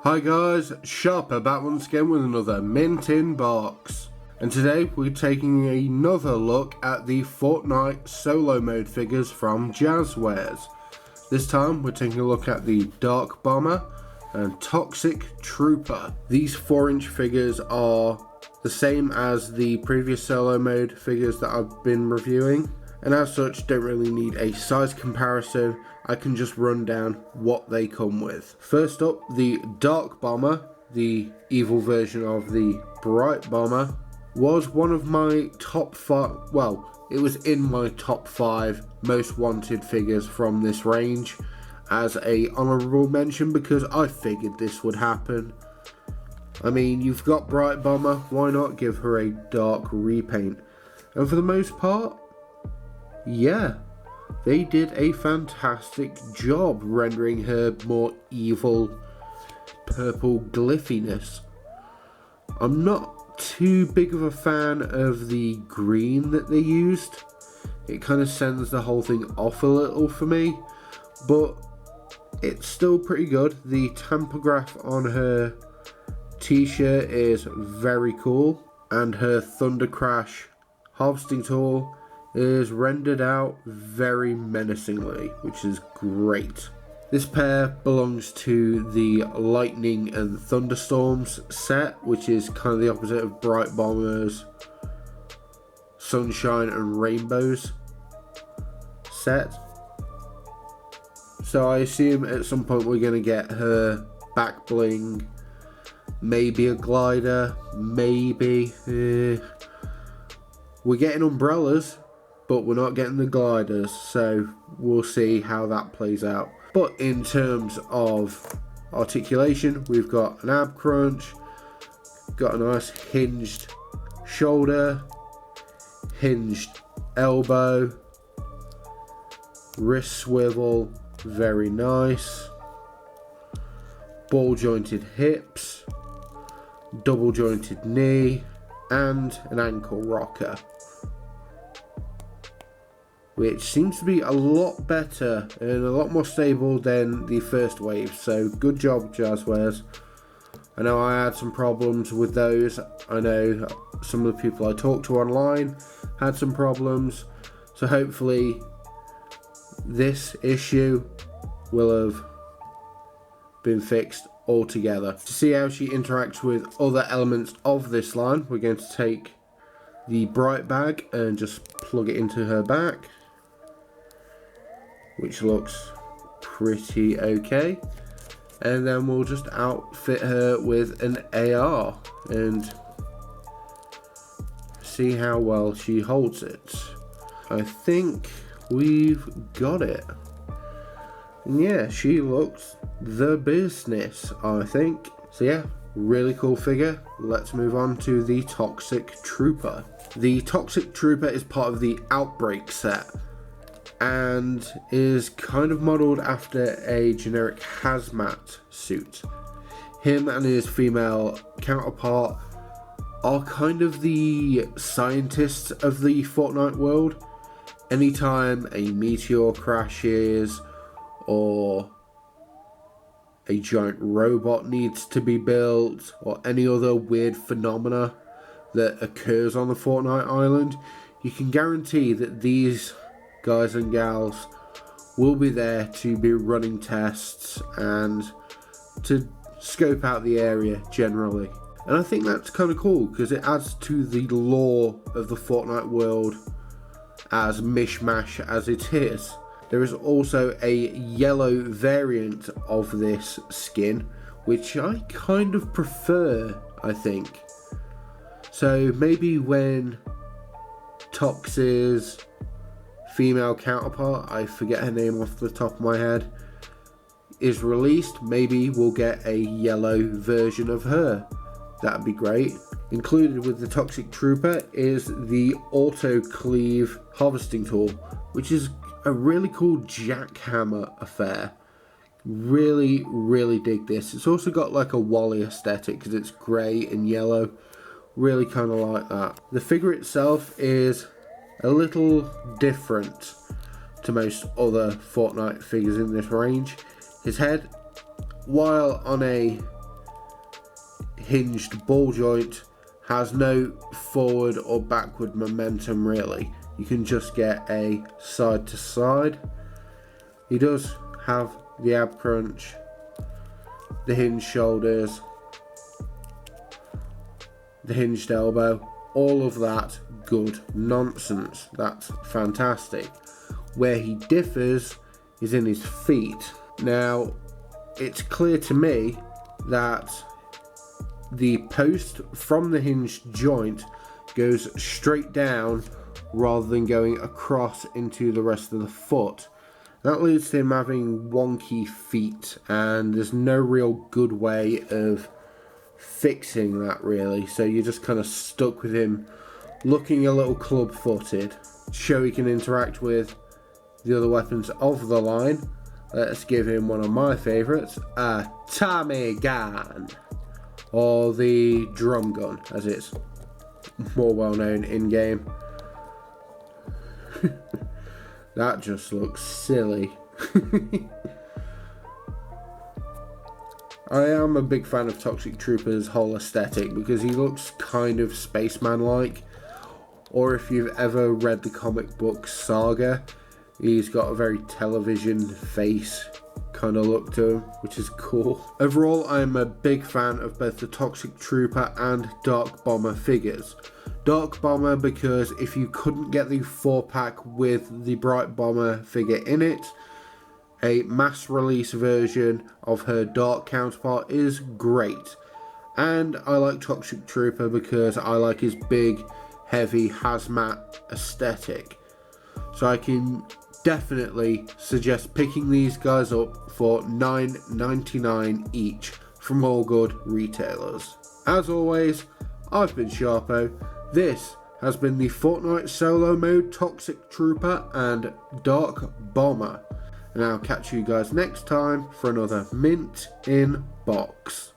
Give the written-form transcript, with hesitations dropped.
Hi guys, Sharper back once again with another mint in box. And today we're taking another look at the Fortnite solo mode figures from Jazwares. This time we're taking a look at the Dark Bomber and Toxic Trooper. These 4-inch figures are the same as the previous solo mode figures that I've been reviewing, and as such don't really need a size comparison. I can just run down what they come with. First up, the Dark Bomber, the evil version of the Bright Bomber, was one of my top 5, well, it was in my top 5 most wanted figures from this range as a honourable mention because I figured this would happen. I mean, you've got Bright Bomber, why not give her a dark repaint? And for the most part, yeah, they did a fantastic job rendering her more evil purple glyphiness. I'm not too big of a fan of the green that they used. It kind of sends the whole thing off a little for me, but it's still pretty good. The tampograph on her t-shirt is very cool, and her Thunder Crash harvesting tool is rendered out very menacingly, which is great. This pair belongs to the Lightning and Thunderstorms set, which is kind of the opposite of Bright Bomber's Sunshine and Rainbows set. So I assume at some point we're going to get her back bling, maybe a glider, maybe. We're getting umbrellas, but we're not getting the gliders, so we'll see how that plays out. But in terms of articulation, we've got an ab crunch, got a nice hinged shoulder, hinged elbow, wrist swivel, very nice, ball jointed hips, double jointed knee, and an ankle rocker, which seems to be a lot better and a lot more stable than the first wave. So good job, Jazwares. I know I had some problems with those. I know some of the people I talked to online had some problems. So hopefully this issue will have been fixed altogether. To see how she interacts with other elements of this line, we're going to take the Bright bag and just plug it into her back, which looks pretty okay, and then we'll just outfit her with an AR and see how well she holds it. I think we've got it. And yeah, she looks the business, I think. So yeah, really cool figure. Let's move on to the Toxic Trooper. The Toxic Trooper is part of the Outbreak set and is kind of modelled after a generic hazmat suit. Him and his female counterpart are kind of the scientists of the Fortnite world. Anytime a meteor crashes or a giant robot needs to be built or any other weird phenomena that occurs on the Fortnite island, you can guarantee that these guys and gals will be there to be running tests and to scope out the area generally. And I think that's kind of cool because it adds to the lore of the Fortnite world, as mishmash as it is. There is also a yellow variant of this skin, which I kind of prefer, I think. So maybe when Tox's female counterpart, I forget her name off the top of my head, is released, maybe we'll get a yellow version of her. That'd be great. Included with the Toxic Trooper is the Auto Cleave harvesting tool, which is a really cool jackhammer affair. Really dig this. It's also got like a Wally aesthetic because it's grey and yellow. Really kind of like that. The figure itself is a little different to most other Fortnite figures in this range. His head, while on a hinged ball joint, has no forward or backward momentum really. You can just get a side to side. He does have the ab crunch, the hinged shoulders, the hinged elbow, all of that good nonsense. That's fantastic. Where he differs is in his feet. Now, it's clear to me that the post from the hinged joint goes straight down rather than going across into the rest of the foot. That leads to him having wonky feet, and there's no real good way of fixing that really, so you're just kind of stuck with him looking a little club footed. Show he can interact with the other weapons of the line. Let's give him one of my favourites, a Tommy gun, or the drum gun as it's more well known in game. That just looks silly. I am a big fan of Toxic Trooper's whole aesthetic because he looks kind of spaceman-like. Or if you've ever read the comic book Saga, he's got a very television face kind of look to him, which is cool. Overall, I'm a big fan of both the Toxic Trooper and Dark Bomber figures. Dark Bomber because if you couldn't get the 4-pack with the Bright Bomber figure in it, a mass release version of her Dark counterpart is great. And I like Toxic Trooper because I like his big, heavy hazmat aesthetic. So I can definitely suggest picking these guys up for $9.99 each from all good retailers. As always, I've been Sharpo. This has been the Fortnite solo mode Toxic Trooper and Dark Bomber. And I'll catch you guys next time for another Mint in Box.